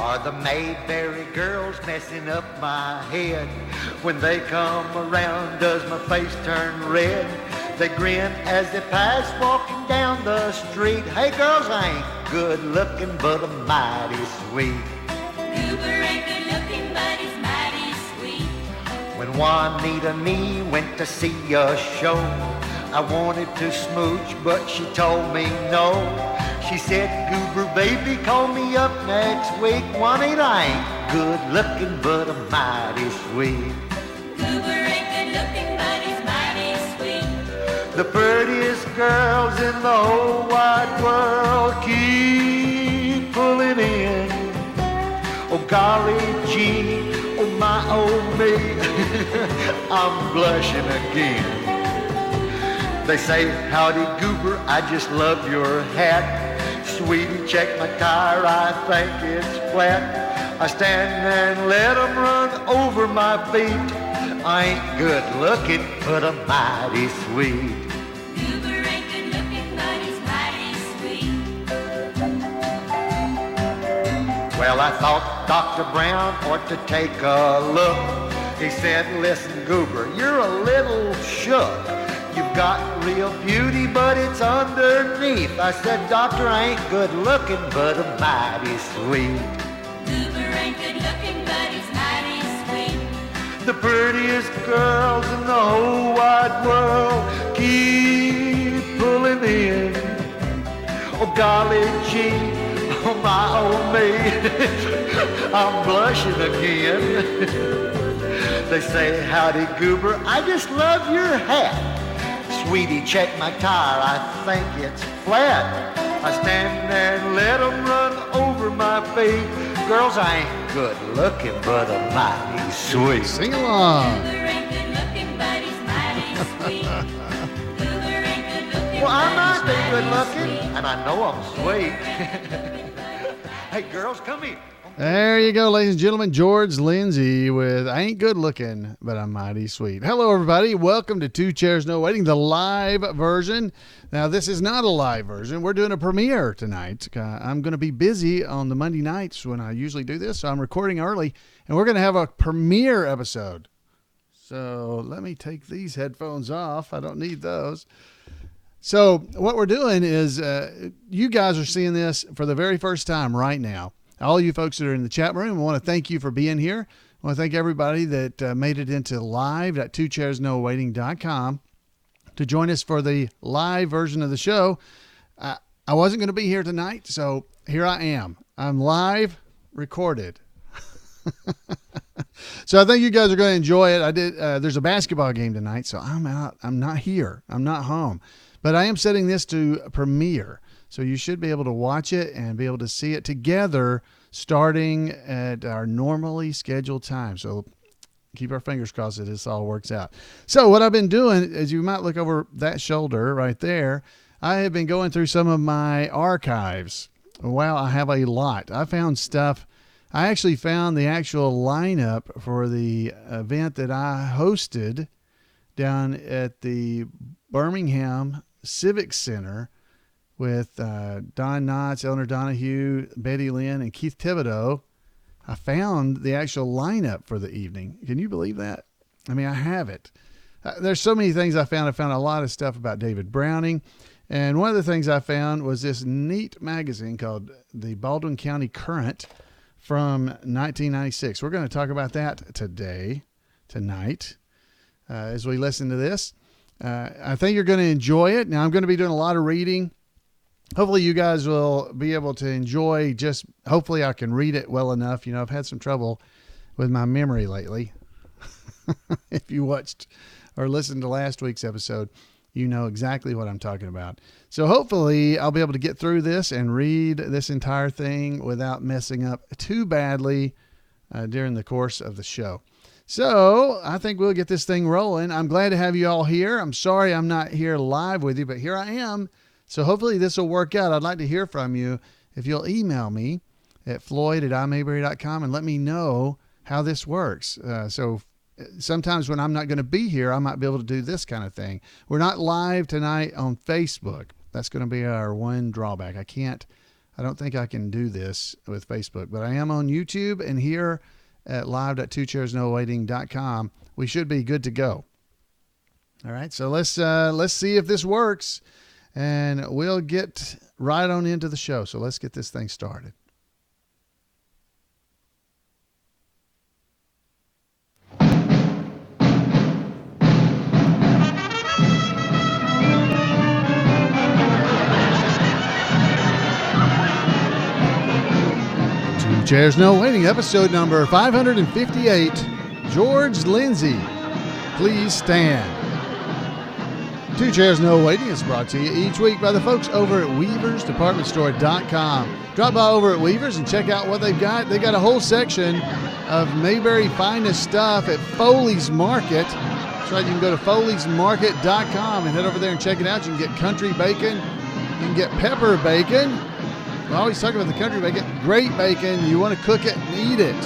Are the Mayberry girls messing up my head? When they come around, does my face turn red? They grin as they pass walking down the street. Hey girls, I ain't good looking, but I'm mighty sweet. Goober ain't good looking, but he's mighty sweet. When Juanita and me went to see a show, I wanted to smooch, but she told me no. She said, Goober, baby, call me up next week. Juanita, I ain't good looking, but I'm mighty sweet. Goober ain't good looking, but he's mighty sweet. The prettiest girls in the whole wide world keep pulling in. Oh, golly gee, oh my, oh me, I'm blushing again. They say, howdy Goober, I just love your hat. Sweetie, check my tire, I think it's flat. I stand and let 'em run over my feet. I ain't good looking, but I'm mighty sweet. Goober ain't good looking, but he's mighty sweet. Well, I thought Dr. Brown ought to take a look. He said, listen, Goober, you're a little shook. You've got real beauty, but it's underneath. I said, Doctor, I ain't good looking, but I'm mighty sweet. Goober ain't good looking, but he's mighty sweet. The prettiest girls in the whole wide world keep pulling in. Oh, golly gee, oh my, oh me, I'm blushing again. They say, howdy Goober, I just love your hat. Sweetie, check my tire, I think it's flat. I stand there and let 'em run over my feet. Girls, I ain't good looking, but I'm mighty sweet. Sing along. Goober ain't good looking, but he's mighty sweet. Goober ain't good looking, Well, I might but be he's good mighty looking, sweet. and I know I'm sweet. Hey, girls, come here. There you go, ladies and gentlemen. George Lindsey with I Ain't Good Looking, but I'm Mighty Sweet. Hello, everybody. Welcome to Two Chairs No Waiting, the live version. Now, this is not a live version. We're doing a premiere tonight. I'm going to be busy on the Monday nights when I usually do this, so I'm recording early, and we're going to have a premiere episode. So let me take these headphones off. I don't need those. So what we're doing is you guys are seeing this for the very first time right now. All you folks that are in the chat room, I want to thank you for being here. I want to thank everybody that made it into live.twochairsnowaiting.com to join us for the live version of the show. I wasn't going to be here tonight, so here I am. I'm live recorded. So I think you guys are going to enjoy it. There's a basketball game tonight, so I'm out. I'm not here. I'm not home. But I am setting this to premiere. So you should be able to watch it and be able to see it together starting at our normally scheduled time. So keep our fingers crossed that this all works out. So what I've been doing is you might look over that shoulder right there. I have been going through some of my archives. Wow, I have a lot. I found stuff. I actually found the actual lineup for the event that I hosted down at the Birmingham Civic Center with Don Knotts, Eleanor Donahue, Betty Lynn, and Keith Thibodeau. I found the actual lineup for the evening. Can you believe that? I mean, I have it. There's so many things I found. I found a lot of stuff about David Browning. And one of the things I found was this neat magazine called the Baldwin County Current from 1996. We're going to talk about that tonight, as we listen to this. I think you're going to enjoy it. Now, I'm going to be doing a lot of reading. Hopefully you guys will be able to enjoy hopefully I can read it well enough. You know, I've had some trouble with my memory lately. If you watched or listened to last week's episode, you know exactly what I'm talking about. So hopefully I'll be able to get through this and read this entire thing without messing up too badly during the course of the show. So I think we'll get this thing rolling. I'm glad to have you all here. I'm sorry I'm not here live with you, but here I am. So hopefully this will work out. I'd like to hear from you. If you'll email me at floyd@imayberry.com and let me know how this works. So sometimes when I'm not going to be here, I might be able to do this kind of thing. We're not live tonight on Facebook. That's going to be our one drawback. I can't I don't think I can do this with Facebook, but I am on YouTube and here at live.twochairsnowaiting.com. We should be good to go. All right, so let's see if this works, and we'll get right on into the show. So let's get this thing started. Two Chairs No Waiting, episode number 558. George Lindsey, please stand. Two Chairs No Waiting is brought to you each week by the folks over at WeaversDepartmentStore.com. Drop by over at Weavers and check out what they've got. They got a whole section of Mayberry finest stuff at Foley's Market. That's right, you can go to Foley'sMarket.com and head over there and check it out. You can get country bacon. You can get pepper bacon. I always talk about the country bacon. Great bacon. You want to cook it and eat it.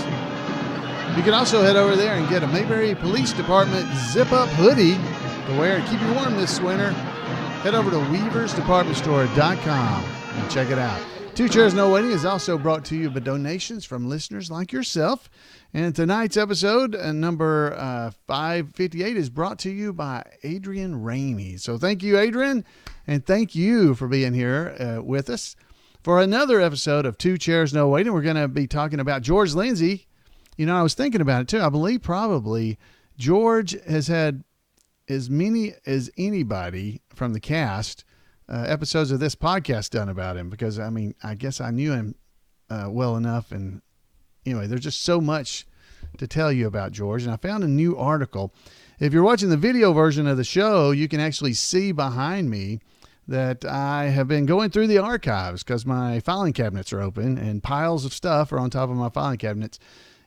You can also head over there and get a Mayberry Police Department zip-up hoodie to wear and keep you warm this winter. Head over to WeaversDepartmentStore.com and check it out. Two Chairs No Waiting is also brought to you by donations from listeners like yourself. And tonight's episode, number 558, is brought to you by Adrian Rainey. So thank you, Adrian, and thank you for being here with us for another episode of Two Chairs No Waiting. We're going to be talking about George Lindsey. You know, I was thinking about it too. I believe probably George has had as many as anybody from the cast episodes of this podcast done about him, because I mean, I guess I knew him well enough. And anyway, there's just so much to tell you about George. And I found a new article. If you're watching the video version of the show, you can actually see behind me that I have been going through the archives because my filing cabinets are open and piles of stuff are on top of my filing cabinets.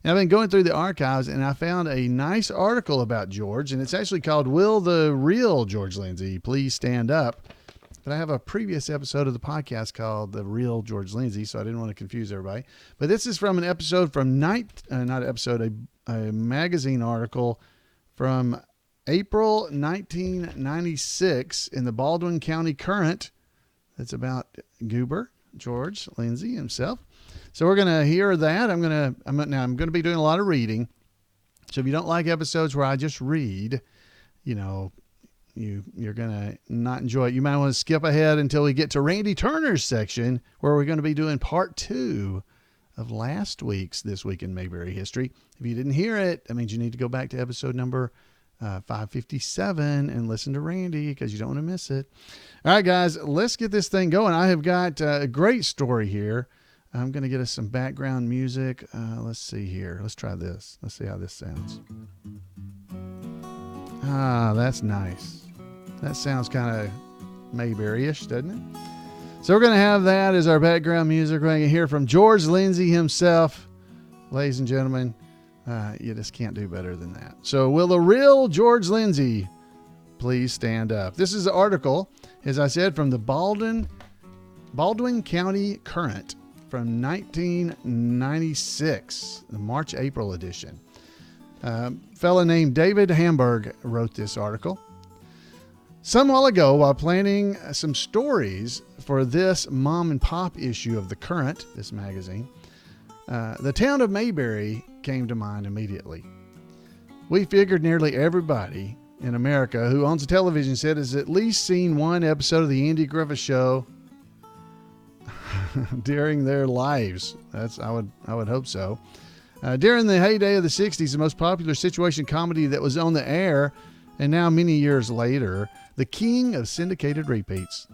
And I've been going through the archives, and I found a nice article about George, and it's actually called "Will the Real George Lindsey Please Stand Up?" But I have a previous episode of the podcast called "The Real George Lindsey," so I didn't want to confuse everybody. But this is from an episode from a magazine article from April 1996 in the Baldwin County Current. That's about Goober, George Lindsey himself. So we're going to hear that. I'm going to be doing a lot of reading. So if you don't like episodes where I just read, you know, you're going to not enjoy it. You might want to skip ahead until we get to Randy Turner's section, where we're going to be doing part 2 of last week's This Week in Mayberry History. If you didn't hear it, that means you need to go back to episode number 557 and listen to Randy, because you don't want to miss it. All right, guys, let's get this thing going. I have got a great story here. I'm going to get us some background music. Let's see here. Let's try this. Let's see how this sounds. Ah, that's nice. That sounds kind of Mayberry-ish, doesn't it? So we're going to have that as our background music. We're going to hear from George Lindsey himself. Ladies and gentlemen, you just can't do better than that. So will the real George Lindsey please stand up? This is an article, as I said, from the Baldwin County Current from 1996, the March-April edition. A fellow named David Hamburg wrote this article. Some while ago, while planning some stories for this mom and pop issue of the Current, this magazine, the town of Mayberry came to mind immediately. We figured nearly everybody in America who owns a television set has at least seen one episode of the Andy Griffith Show during their lives. I would hope so. During the heyday of the 60s, the most popular situation comedy that was on the air, and now many years later, the king of syndicated repeats.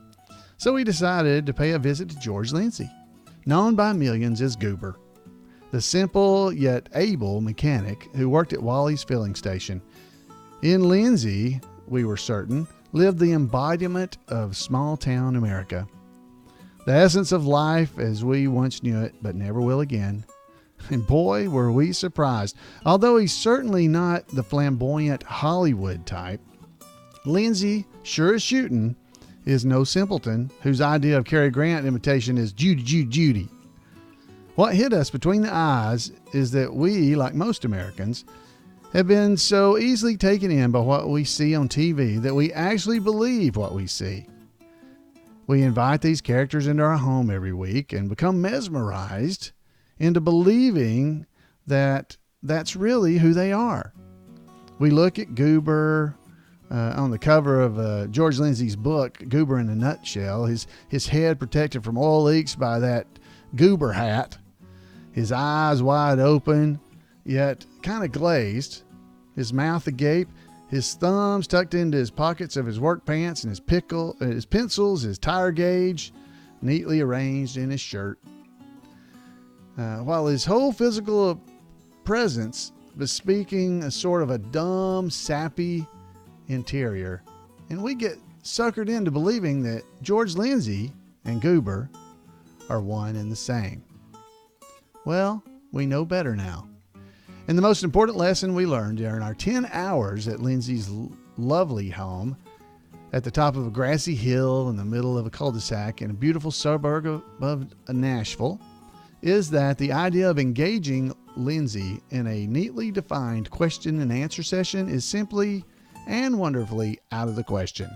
So we decided to pay a visit to George Lindsey, known by millions as Goober, the simple yet able mechanic who worked at Wally's filling station. In Lindsey, we were certain, lived the embodiment of small-town America. The essence of life as we once knew it, but never will again. And boy, were we surprised. Although he's certainly not the flamboyant Hollywood type, Lindsey, sure as shooting, is no simpleton whose idea of Cary Grant imitation is Judy, Judy, Judy. What hit us between the eyes is that we, like most Americans, have been so easily taken in by what we see on TV that we actually believe what we see. We invite these characters into our home every week and become mesmerized into believing that that's really who they are. We look at Goober on the cover of George Lindsey's book, Goober in a Nutshell. His head protected from oil leaks by that Goober hat. His eyes wide open, yet kind of glazed. His mouth agape. His thumbs tucked into his pockets of his work pants, and his pencils, his tire gauge, neatly arranged in his shirt. While his whole physical presence bespeaking a sort of a dumb, sappy interior. And we get suckered into believing that George Lindsey and Goober are one and the same. Well, we know better now. And the most important lesson we learned during our 10 hours at Lindsey's lovely home at the top of a grassy hill in the middle of a cul-de-sac in a beautiful suburb of Nashville is that the idea of engaging Lindsey in a neatly defined question and answer session is simply and wonderfully out of the question.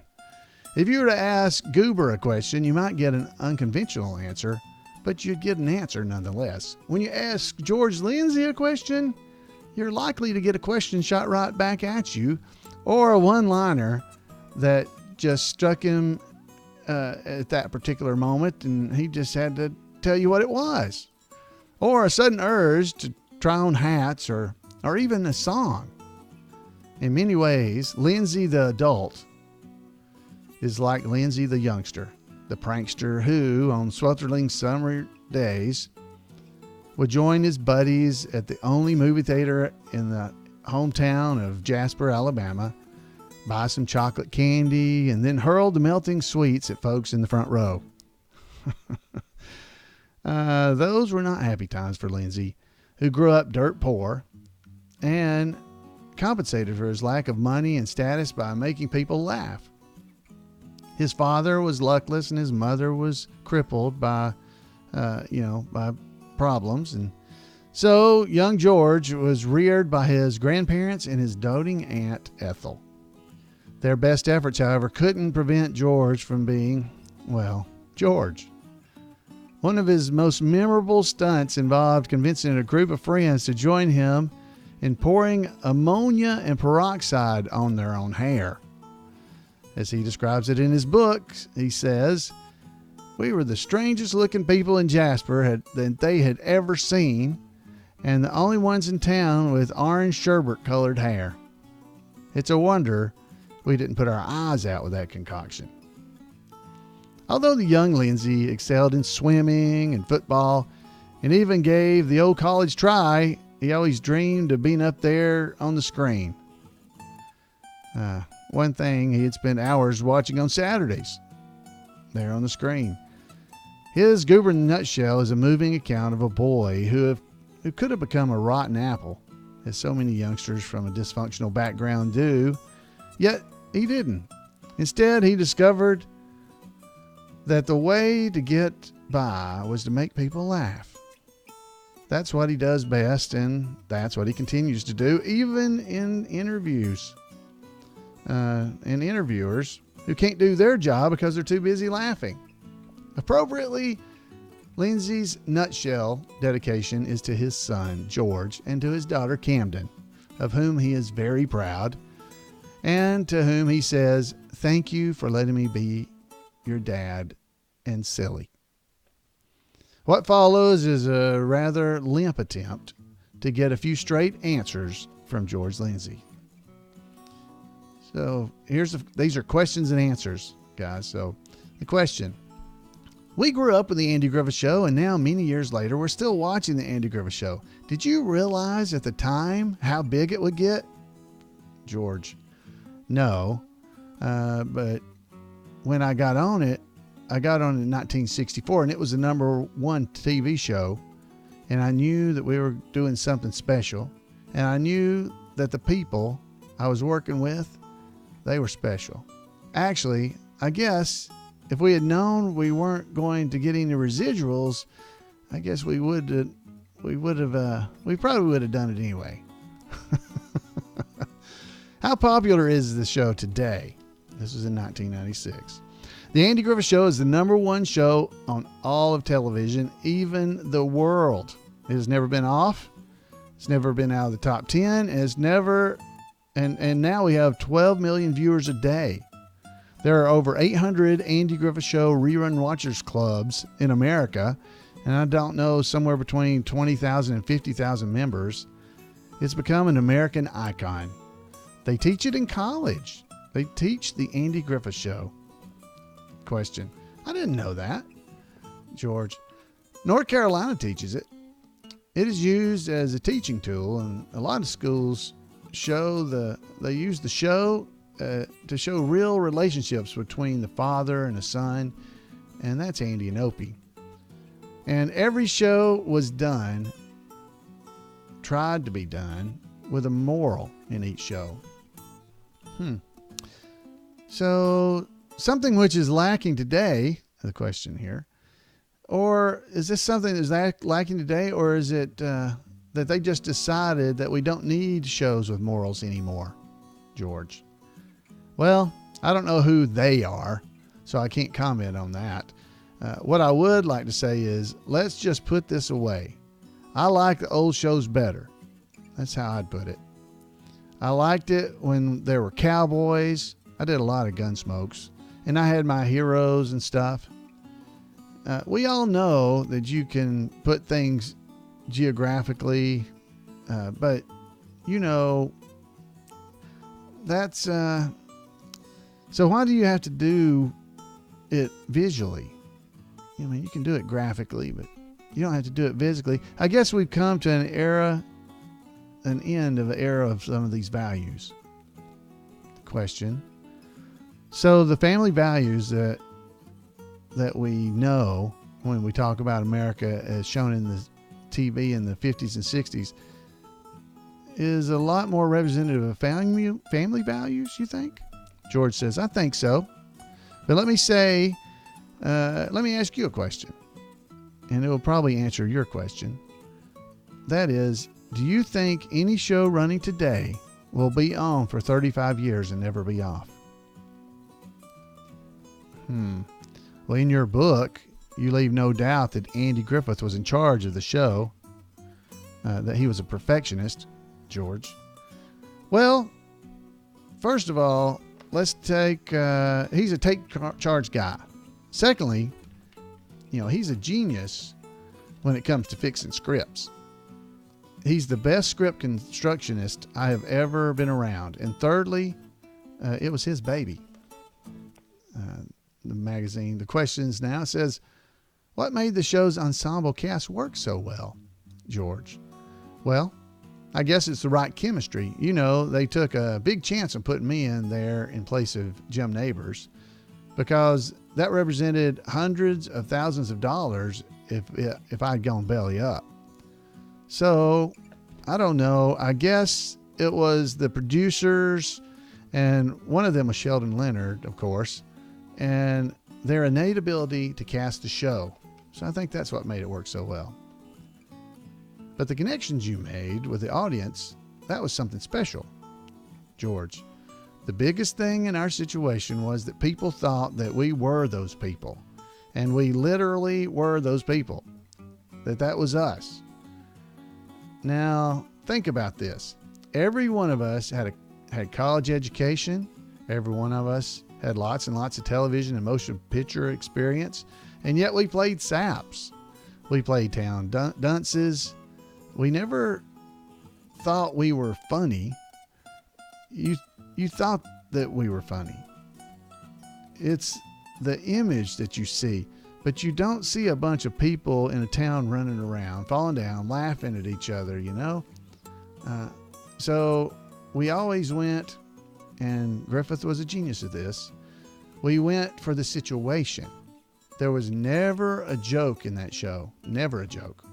If you were to ask Goober a question, you might get an unconventional answer, but you'd get an answer nonetheless. When you ask George Lindsey a question, you're likely to get a question shot right back at you, or a one-liner that just struck him at that particular moment, and he just had to tell you what it was. Or a sudden urge to try on hats, or even a song. In many ways, Lindsey the adult is like Lindsey the youngster, the prankster who, on sweltering summer days, would join his buddies at the only movie theater in the hometown of Jasper, Alabama, buy some chocolate candy, and then hurl the melting sweets at folks in the front row. Those were not happy times for Lindsey, who grew up dirt poor and compensated for his lack of money and status by making people laugh. His father was luckless and his mother was crippled by problems. And so young George was reared by his grandparents and his doting Aunt Ethel. Their best efforts, however, couldn't prevent George from being, well, George. One of his most memorable stunts involved convincing a group of friends to join him in pouring ammonia and peroxide on their own hair. As he describes it in his book, he says, "We were the strangest looking people in Jasper that they had ever seen, and the only ones in town with orange sherbet colored hair. It's a wonder we didn't put our eyes out with that concoction." Although the young Lindsey excelled in swimming and football and even gave the old college try, he always dreamed of being up there on the screen. One thing he had spent hours watching on Saturdays, there on the screen. His Goober in a Nutshell is a moving account of a boy who could have become a rotten apple, as so many youngsters from a dysfunctional background do, yet he didn't. Instead, he discovered that the way to get by was to make people laugh. That's what he does best, and that's what he continues to do, even in interviews. And interviewers who can't do their job because they're too busy laughing. Appropriately, Lindsey's nutshell dedication is to his son, George, and to his daughter, Camden, of whom he is very proud, and to whom he says, "Thank you for letting me be your dad and silly." What follows is a rather limp attempt to get a few straight answers from George Lindsey. So these are questions and answers, guys. So the question: we grew up with the Andy Griffith Show, and now many years later, we're still watching the Andy Griffith Show. Did you realize at the time how big it would get? George: no, but when I got on it in 1964, and it was the #1 TV show, and I knew that we were doing something special, and I knew that the people I was working with, they were special. Actually, I guess if we had known we weren't going to get any residuals, I guess we probably would have done it anyway. How popular is the show today? This was in 1996. The Andy Griffith Show is the number one show on all of television, even the world. It has never been off. It's never been out of the top 10. It's never, and now we have 12 million viewers a day. There are over 800 Andy Griffith Show rerun watchers clubs in America, and I don't know, somewhere between 20,000 and 50,000 members. It's become an American icon. They teach it in college. They teach the Andy Griffith Show. Question. I didn't know that. George. North Carolina teaches it. It is used as a teaching tool, and a lot of schools they use the show to show real relationships between the father and the son, and that's Andy and Opie. And every show was tried to be done, with a moral in each show. So, something which is lacking today, the question here, or is this something that's lacking today, or is it that they just decided that we don't need shows with morals anymore, George? Well, I don't know who they are, so I can't comment on that. What I would like to say is, let's just put this away. I like the old shows better. That's how I'd put it. I liked it when there were cowboys. I did a lot of Gunsmokes, and I had my heroes and stuff. We all know that you can put things geographically, but that's so why do you have to do it visually? I mean, you can do it graphically, but you don't have to do it physically. I guess we've come to an end of the era of some of these values. Question. So the family values that we know when we talk about America as shown in the TV in the 50s and 60s is a lot more representative of family values, you think? George says, I think so. But let me ask you a question, and it will probably answer your question. That is, do you think any show running today will be on for 35 years and never be off? Well, in your book, you leave no doubt that Andy Griffith was in charge of the show, that he was a perfectionist, George. Well, first of all, let's take, he's a take charge guy. Secondly, he's a genius when it comes to fixing scripts. He's the best script constructionist I have ever been around. And thirdly, it was his baby. The magazine, the questions now says, what made the show's ensemble cast work so well, George? Well, I guess it's the right chemistry. They took a big chance on putting me in there in place of Jim Neighbors, because that represented hundreds of thousands of dollars if I'd gone belly up. So, I don't know. I guess it was the producers, and one of them was Sheldon Leonard, of course, and their innate ability to cast a show. So I think that's what made it work so well. But the connections you made with the audience, that was something special, George. The biggest thing in our situation was that people thought that we were those people, and we literally were those people, that was us. Now, think about this. Every one of us had college education. Every one of us had lots and lots of television and motion picture experience, and yet we played saps. We played town dunces. We never thought we were funny. You thought that we were funny. It's the image that you see, but you don't see a bunch of people in a town running around, falling down, laughing at each other, So we always went, and Griffith was a genius at this, we went for the situation. There was never a joke in that show. Never a joke.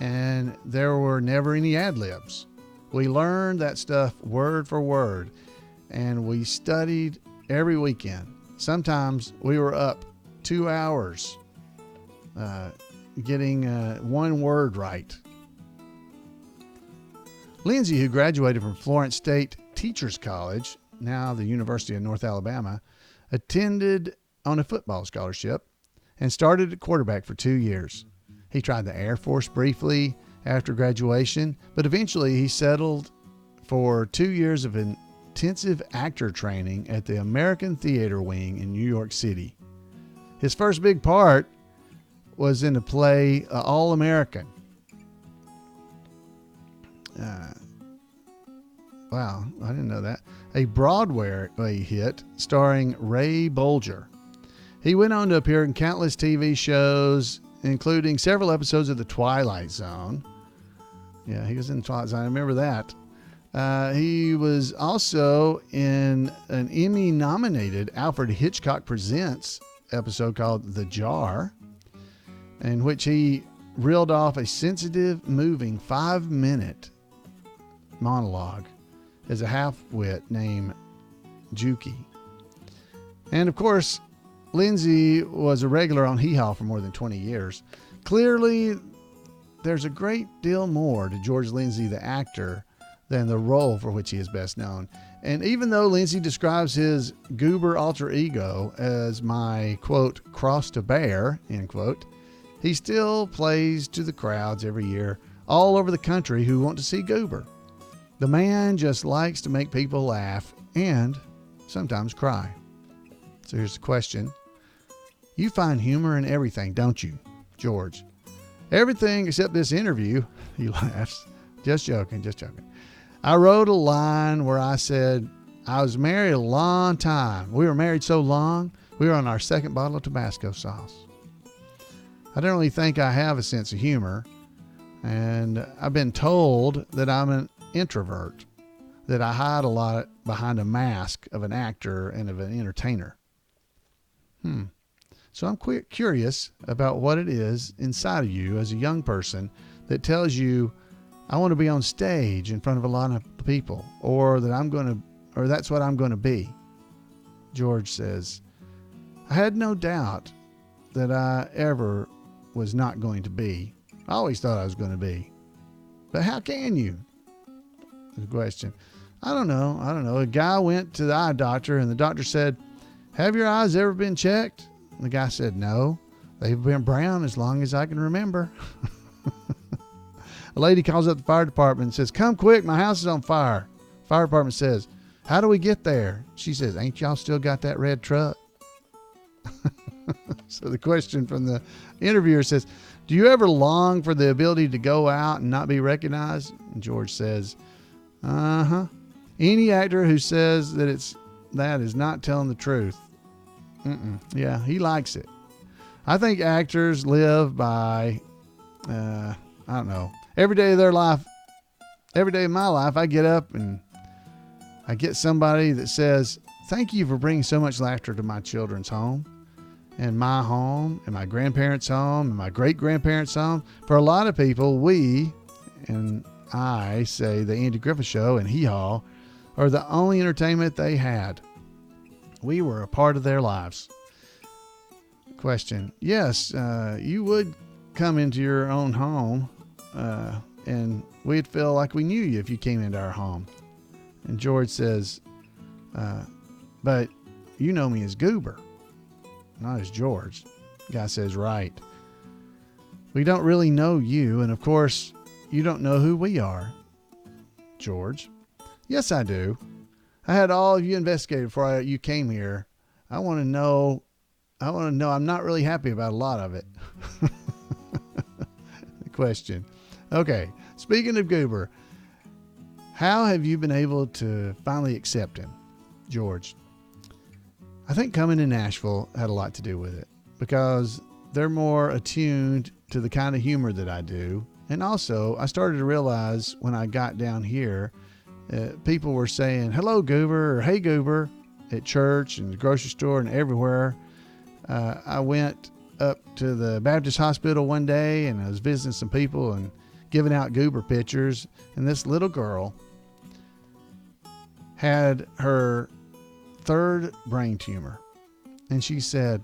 And there were never any ad-libs. We learned that stuff word for word, and we studied every weekend. Sometimes we were up 2 hours getting one word right. Lindsey, who graduated from Florence State Teachers College, now the University of North Alabama, attended on a football scholarship, and started at quarterback for 2 years. He tried the Air Force briefly after graduation, but eventually he settled for 2 years of intensive actor training at the American Theater Wing in New York City. His first big part was in the play All American. Wow, I didn't know that. A Broadway hit starring Ray Bolger. He went on to appear in countless TV shows, including several episodes of The Twilight Zone. Yeah, he was in The Twilight Zone. I remember that. He was also in an Emmy-nominated Alfred Hitchcock Presents episode called The Jar, in which he reeled off a sensitive, moving 5-minute monologue as a half-wit named Juki. And of course, Lindsey was a regular on Hee Haw for more than 20 years. Clearly, there's a great deal more to George Lindsey, the actor, than the role for which he is best known. And even though Lindsey describes his goober alter ego as my, quote, cross to bear, end quote, he still plays to the crowds every year all over the country who want to see Goober. The man just likes to make people laugh and sometimes cry. So here's the question. You find humor in everything, don't you, George? Everything except this interview. He laughs. Just joking, just joking. I wrote a line where I said, I was married a long time. We were married so long, we were on our second bottle of Tabasco sauce. I don't really think I have a sense of humor, and I've been told that I'm an introvert, that I hide a lot behind a mask of an actor and of an entertainer. So I'm curious about what it is inside of you as a young person that tells you, I want to be on stage in front of a lot of people, or that that's what I'm going to be. George says, I had no doubt that I ever was not going to be. I always thought I was going to be. But how can you? The question. I don't know. A guy went to the eye doctor and the doctor said, have your eyes ever been checked? And the guy said, no, they've been brown as long as I can remember. A lady calls up the fire department and says, come quick, my house is on fire. Fire department says, how do we get there? She says, ain't y'all still got that red truck? So the question from the interviewer says, do you ever long for the ability to go out and not be recognized? And George says, uh-huh. Any actor who says that is not telling the truth. Yeah, he likes it. I think actors live by, I don't know, every day of their life, every day of my life, I get up and I get somebody that says, thank you for bringing so much laughter to my children's home and my grandparents' home and my great-grandparents' home. For a lot of people, we, and I say the Andy Griffith Show and Hee Haw, are the only entertainment they had. We were a part of their lives. Question. Yes, you would come into your own home, and we'd feel like we knew you if you came into our home. And George says, but you know me as Goober, not as George. The guy says, right. We don't really know you, and of course, you don't know who we are. George. Yes, I do. I had all of you investigated before you came here. I want to know I'm not really happy about a lot of it. The question. Okay. Speaking of Goober, how have you been able to finally accept him? George. I think coming to Nashville had a lot to do with it because they're more attuned to the kind of humor that I do. And also I started to realize when I got down here, people were saying, hello, Goober, or hey, Goober, at church and the grocery store and everywhere. I went up to the Baptist hospital one day and I was visiting some people and giving out Goober pictures. And this little girl had her third brain tumor. And she said,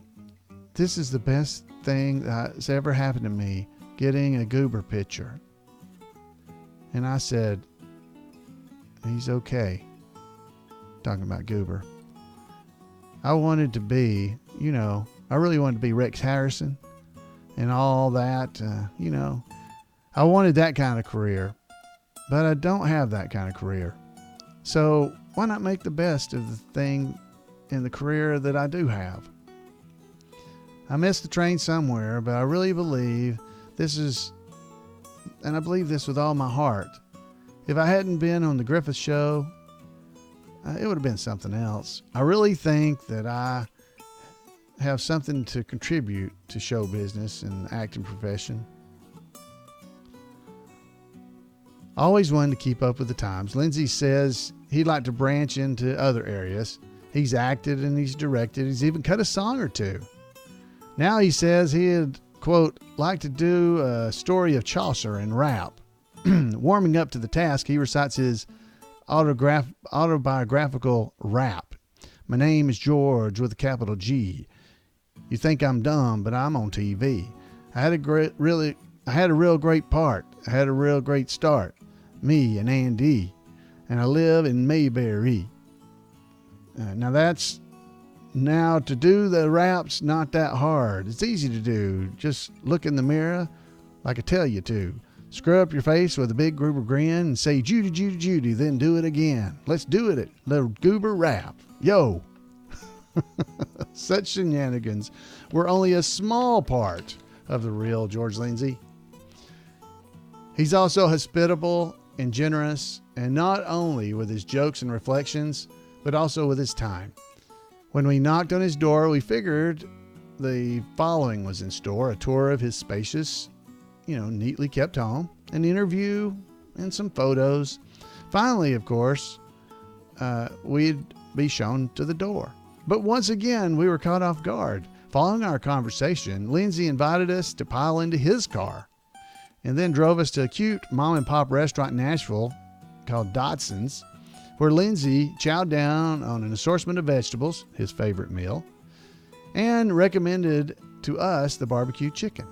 this is the best thing that's ever happened to me, getting a Goober picture. And I said, he's okay. Talking about Goober. I wanted to be, I really wanted to be Rex Harrison and all that, I wanted that kind of career, but I don't have that kind of career. So why not make the best of the thing in the career that I do have? I missed the train somewhere, but I really believe this is, and I believe this with all my heart. If I hadn't been on the Griffith Show, it would have been something else. I really think that I have something to contribute to show business and the acting profession. I always wanted to keep up with the times. Lindsey says he'd like to branch into other areas. He's acted and he's directed. He's even cut a song or two. Now he says he'd, quote, like to do a story of Chaucer and rap. Warming up to the task, he recites his autobiographical rap. My name is George with a capital G. You think I'm dumb, but I'm on TV. I had a real great part. I had a real great start. Me and Andy. And I live in Mayberry. Now to do the rap's not that hard. It's easy to do. Just look in the mirror like I tell you to. Screw up your face with a big Goober grin and say Judy, Judy, Judy, then do it again. Let's do it, little Goober rap. Yo. Such shenanigans were only a small part of the real George Lindsey. He's also hospitable and generous, and not only with his jokes and reflections, but also with his time. When we knocked on his door, we figured the following was in store: a tour of his spacious, neatly kept home, an interview, and some photos. Finally, of course, we'd be shown to the door. But once again, we were caught off guard. Following our conversation, Lindsey invited us to pile into his car and then drove us to a cute mom-and-pop restaurant in Nashville called Dotson's, where Lindsey chowed down on an assortment of vegetables, his favorite meal, and recommended to us the barbecue chicken.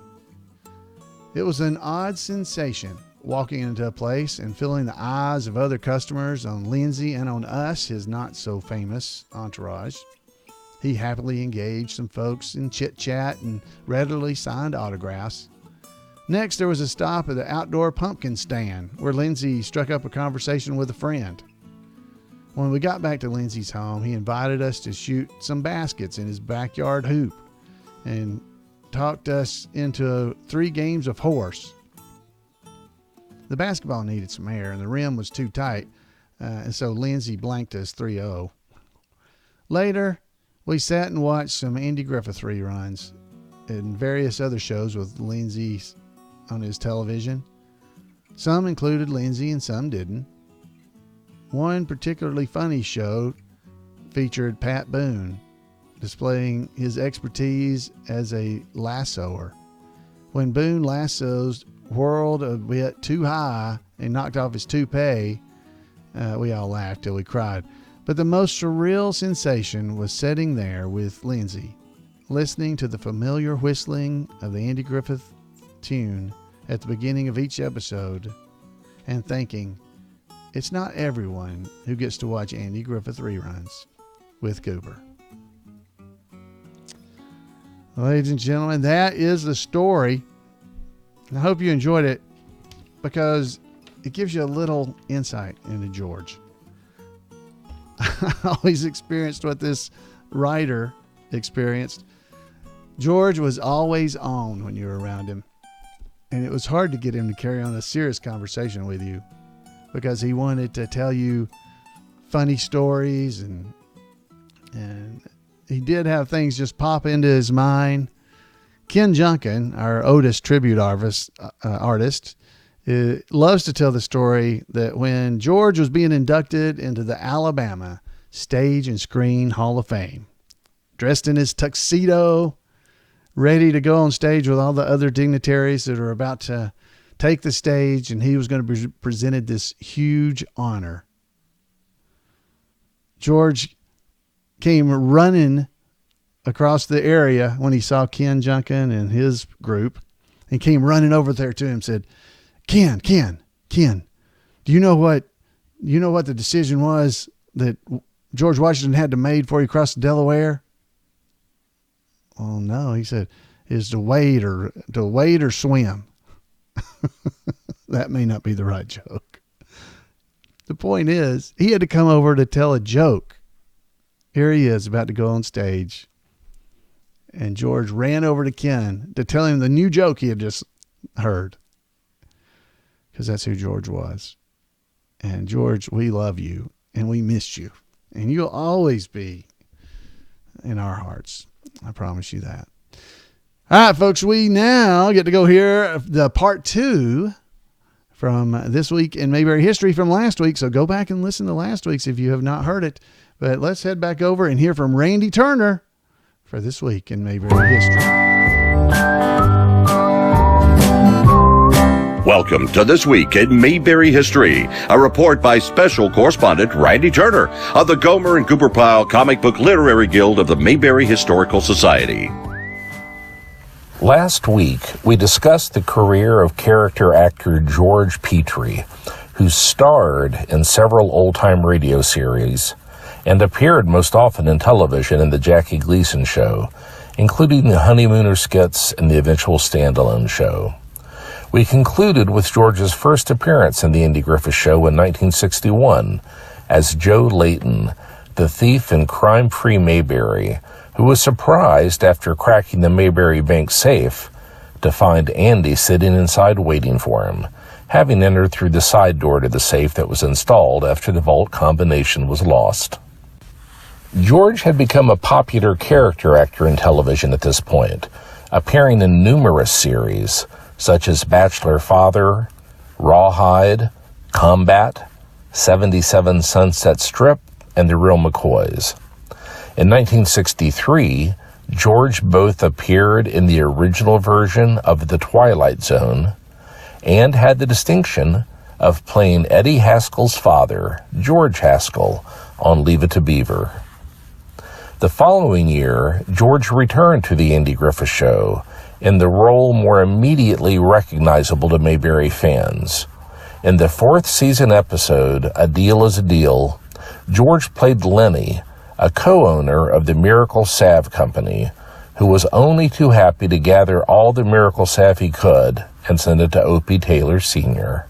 It was an odd sensation walking into a place and feeling the eyes of other customers on Lindsey and on us, his not-so-famous entourage. He happily engaged some folks in chit-chat and readily signed autographs. Next, there was a stop at the outdoor pumpkin stand where Lindsey struck up a conversation with a friend. When we got back to Lindsey's home, he invited us to shoot some baskets in his backyard hoop and talked us into 3 games of horse. The basketball needed some air and the rim was too tight, and so Lindsey blanked us 3-0. Later, we sat and watched some Andy Griffith reruns and various other shows with Lindsey on his television. Some included Lindsey and some didn't. One particularly funny show featured Pat Boone displaying his expertise as a lassoer. When Boone lassos whirled a bit too high and knocked off his toupee, we all laughed till we cried. But the most surreal sensation was sitting there with Lindsey, listening to the familiar whistling of the Andy Griffith tune at the beginning of each episode and thinking, it's not everyone who gets to watch Andy Griffith reruns with Goober. Ladies and gentlemen, that is the story. I hope you enjoyed it because it gives you a little insight into George. I always experienced what this writer experienced. George was always on when you were around him, and it was hard to get him to carry on a serious conversation with you because he wanted to tell you funny stories and he did have things just pop into his mind. Ken Junkin, our Otis tribute artist, loves to tell the story that when George was being inducted into the Alabama Stage and Screen Hall of Fame, dressed in his tuxedo, ready to go on stage with all the other dignitaries that are about to take the stage, and he was going to be presented this huge honor. George came running across the area when he saw Ken Junkin and his group, and came running over there to him and said, Ken, do you know what the decision was that George Washington had to make before he crossed the Delaware? Well, no, he said, is to wade or swim. That may not be the right joke. The point is, he had to come over to tell a joke. Here he is about to go on stage. And George ran over to Ken to tell him the new joke he had just heard. Because that's who George was. And George, we love you and we missed you. And you'll always be in our hearts. I promise you that. All right, folks, we now get to go hear the part 2 from this week in Mayberry history from last week. So go back and listen to last week's if you have not heard it. But let's head back over and hear from Randy Turner for this week in Mayberry history. Welcome to This Week in Mayberry History, a report by special correspondent Randy Turner of the Gomer and Cooper Pyle Comic Book Literary Guild of the Mayberry Historical Society. Last week, we discussed the career of character actor George Petrie, who starred in several old-time radio series and appeared most often in television in The Jackie Gleason Show, including the Honeymooner skits and the eventual standalone show. We concluded with George's first appearance in the Andy Griffith Show in 1961 as Joe Layton, the thief in crime-free Mayberry, who was surprised after cracking the Mayberry Bank safe to find Andy sitting inside waiting for him, having entered through the side door to the safe that was installed after the vault combination was lost. George had become a popular character actor in television at this point, appearing in numerous series such as Bachelor Father, Rawhide, Combat, 77 Sunset Strip, and The Real McCoys. In 1963, George both appeared in the original version of The Twilight Zone and had the distinction of playing Eddie Haskell's father, George Haskell, on Leave It to Beaver. The following year, George returned to the Andy Griffith Show in the role more immediately recognizable to Mayberry fans. In the 4th season episode, A Deal is a Deal, George played Lenny, a co-owner of the Miracle Salve Company, who was only too happy to gather all the Miracle Salve he could and send it to Opie Taylor Sr.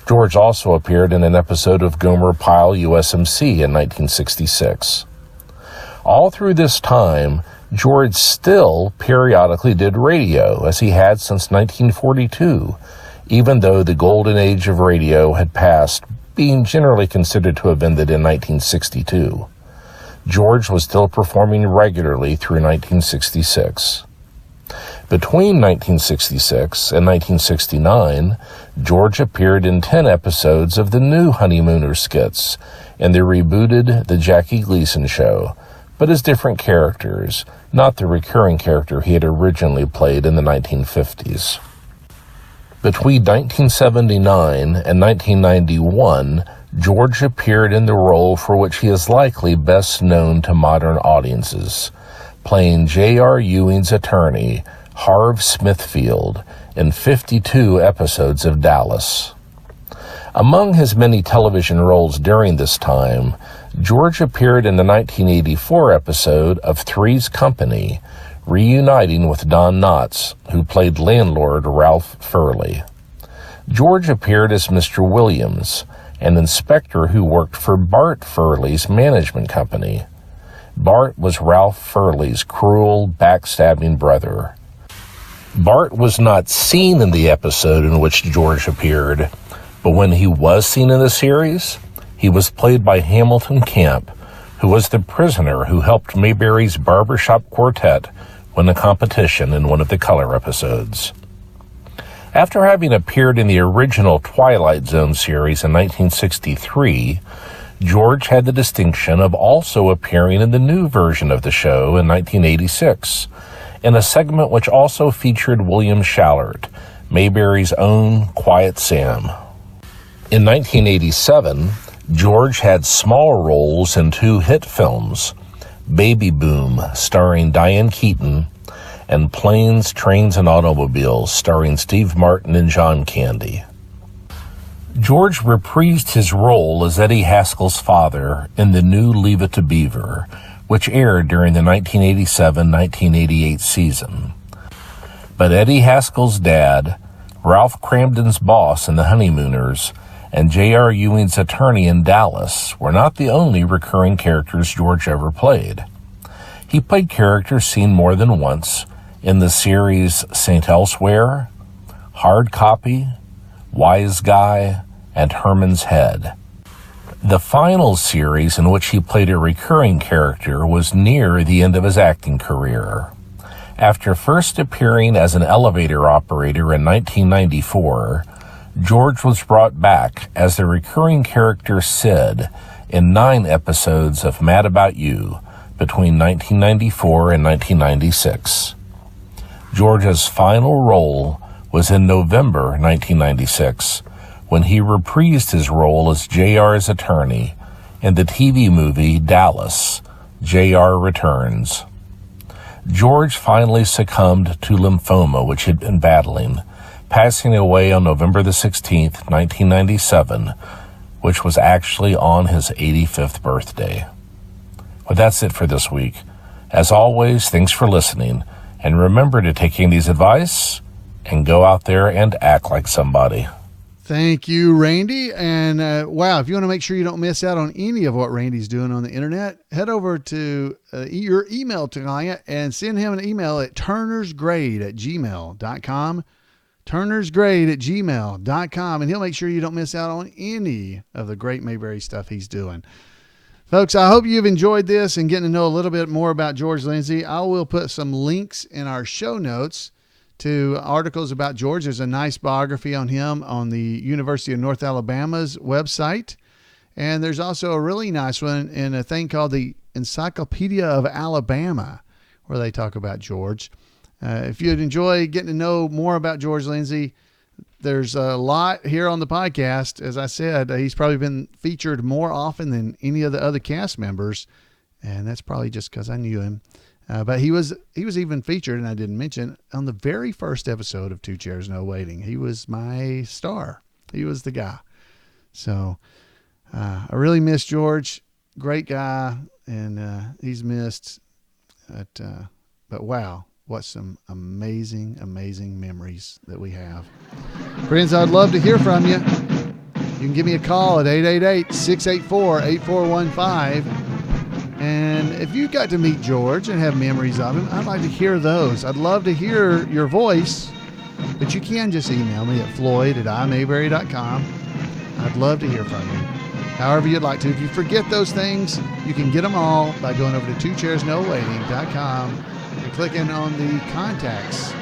George also appeared in an episode of Gomer Pyle USMC in 1966. All through this time, George still periodically did radio, as he had since 1942, even though the golden age of radio had passed, being generally considered to have ended in 1962. George was still performing regularly through 1966. Between 1966 and 1969, George appeared in 10 episodes of the new Honeymooner skits and the rebooted The Jackie Gleason Show, but as different characters, not the recurring character he had originally played in the 1950s. Between 1979 and 1991, George appeared in the role for which he is likely best known to modern audiences, playing J.R. Ewing's attorney, Harv Smithfield, in 52 episodes of Dallas. Among his many television roles during this time, George appeared in the 1984 episode of Three's Company, reuniting with Don Knotts, who played landlord Ralph Furley. George appeared as Mr. Williams, an inspector who worked for Bart Furley's management company. Bart was Ralph Furley's cruel, backstabbing brother. Bart was not seen in the episode in which George appeared, but when he was seen in the series, he was played by Hamilton Camp, who was the prisoner who helped Mayberry's barbershop quartet win a competition in one of the Color episodes. After having appeared in the original Twilight Zone series in 1963, George had the distinction of also appearing in the new version of the show in 1986, in a segment which also featured William Shallert, Mayberry's own Quiet Sam. In 1987, George had small roles in 2 hit films, Baby Boom, starring Diane Keaton, and Planes, Trains, and Automobiles, starring Steve Martin and John Candy. George reprised his role as Eddie Haskell's father in the new Leave It to Beaver, which aired during the 1987-1988 season. But Eddie Haskell's dad, Ralph Cramden's boss in The Honeymooners, and J.R. Ewing's attorney in Dallas were not the only recurring characters George ever played. He played characters seen more than once in the series St. Elsewhere, Hard Copy, Wise Guy, and Herman's Head. The final series in which he played a recurring character was near the end of his acting career. After first appearing as an elevator operator in 1994, George was brought back as the recurring character Sid in 9 episodes of Mad About You between 1994 and 1996. George's final role was in November 1996, when he reprised his role as J.R.'s attorney in the TV movie Dallas, J.R. Returns. George finally succumbed to lymphoma, which he'd been battling, passing away on November the 16th, 1997, which was actually on his 85th birthday. Well, that's it for this week. As always, thanks for listening, and remember to take Andy's advice and go out there and act like somebody. Thank you, Randy. And wow, if you want to make sure you don't miss out on any of what Randy's doing on the internet, head over to your email client and send him an email at turnersgrade@gmail.com. turnersgrade@gmail.com, and he'll make sure you don't miss out on any of the great Mayberry stuff he's doing. Folks, I hope you've enjoyed this and getting to know a little bit more about George Lindsey. I will put some links in our show notes to articles about George. There's a nice biography on him on the University of North Alabama's website. And there's also a really nice one in a thing called the Encyclopedia of Alabama, where they talk about George. If you'd enjoy getting to know more about George Lindsey, there's a lot here on the podcast. As I said, he's probably been featured more often than any of the other cast members, and that's probably just because I knew him. But he was even featured, and I didn't mention, on the very first episode of Two Chairs No Waiting. He was my star. He was the guy. So I really miss George. Great guy, and he's missed. But wow. What some amazing, amazing memories that we have. Friends, I'd love to hear from you. You can give me a call at 888-684-8415. And if you got to meet George and have memories of him, I'd like to hear those. I'd love to hear your voice, but you can just email me at floyd@imayberry.com. I'd love to hear from you. However you'd like to. If you forget those things, you can get them all by going over to twocairsnowaiting.com and clicking on the contacts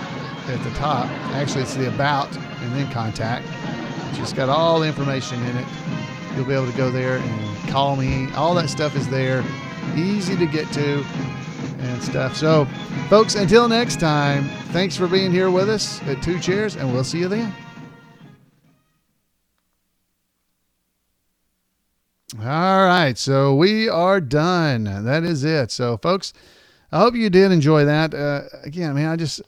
at the top. Actually, it's the about and then contact. It's just got all the information in it. You'll be able to go there and call me. All that stuff is there. Easy to get to and stuff. So, folks, until next time, thanks for being here with us at Two Chairs, and we'll see you then. All right, so we are done. That is it. So, folks, I hope you did enjoy that. Again, man, this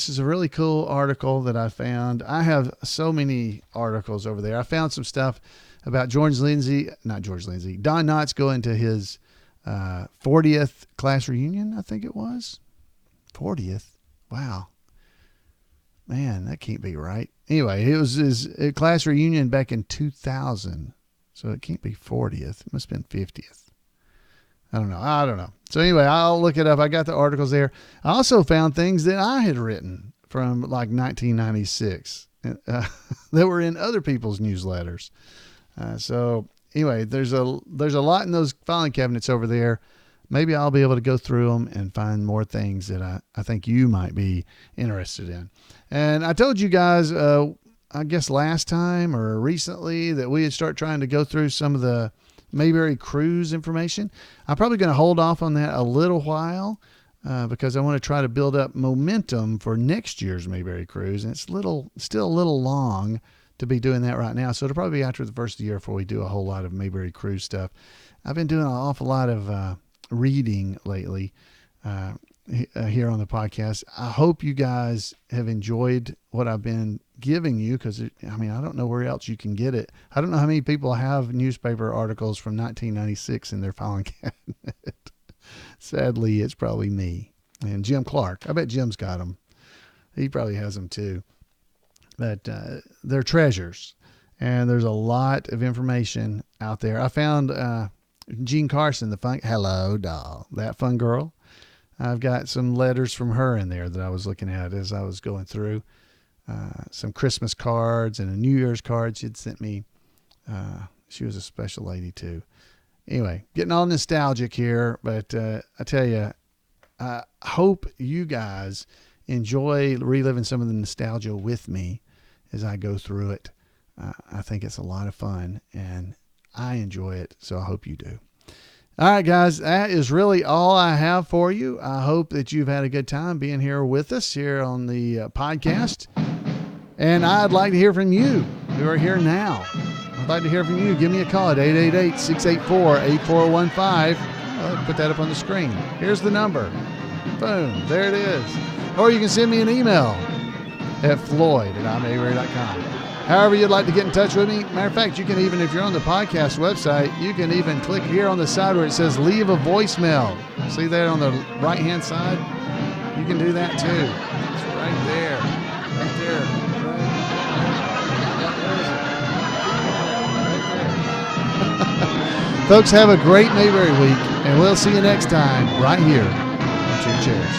is a really cool article that I found. I have so many articles over there. I found some stuff about Don Knotts going to his 40th class reunion, I think it was. 40th? Wow. Man, that can't be right. Anyway, it was his class reunion back in 2000. So it can't be 40th. It must have been 50th. I don't know. So anyway, I'll look it up. I got the articles there. I also found things that I had written from like 1996 that were in other people's newsletters. So anyway, there's a lot in those filing cabinets over there. Maybe I'll be able to go through them and find more things that I think you might be interested in. And I told you guys, I guess last time or recently, that we would start trying to go through some of the Mayberry Cruise information. I'm probably going to hold off on that a little while because I want to try to build up momentum for next year's Mayberry Cruise. And it's still a little long to be doing that right now. So it'll probably be after the first of the year before we do a whole lot of Mayberry Cruise stuff. I've been doing an awful lot of reading lately here on the podcast. I hope you guys have enjoyed what I've been giving you, because I don't know where else you can get it. I don't know how many people have newspaper articles from 1996 in their filing cabinet. Sadly, it's probably me and Jim Clark. I bet Jim's got them. He probably has them too. But they're treasures, and there's a lot of information out there. I found Jean Carson, the fun, hello doll, that fun girl. I've got some letters from her in there that I was looking at as I was going through. Some Christmas cards and a New Year's card she'd sent me. She was a special lady too. Anyway, getting all nostalgic here, but I tell you, I hope you guys enjoy reliving some of the nostalgia with me as I go through it. I think it's a lot of fun, and I enjoy it, so I hope you do. All right, guys, that is really all I have for you. I hope that you've had a good time being here with us here on the podcast, and I'd like to hear from you who are here now. I'd like to hear from you. Give me a call at 888-684-8415. I'll put that up on the screen. Here's the number. Boom. There it is. Or you can send me an email at floyd@imayberry.com. However you'd like to get in touch with me. Matter of fact, you can even, if you're on the podcast website, you can even click here on the side where it says leave a voicemail. See that on the right-hand side? You can do that too. It's right there. Right there. Folks, have a great Mayberry week, and we'll see you next time right here on Cheer Chairs.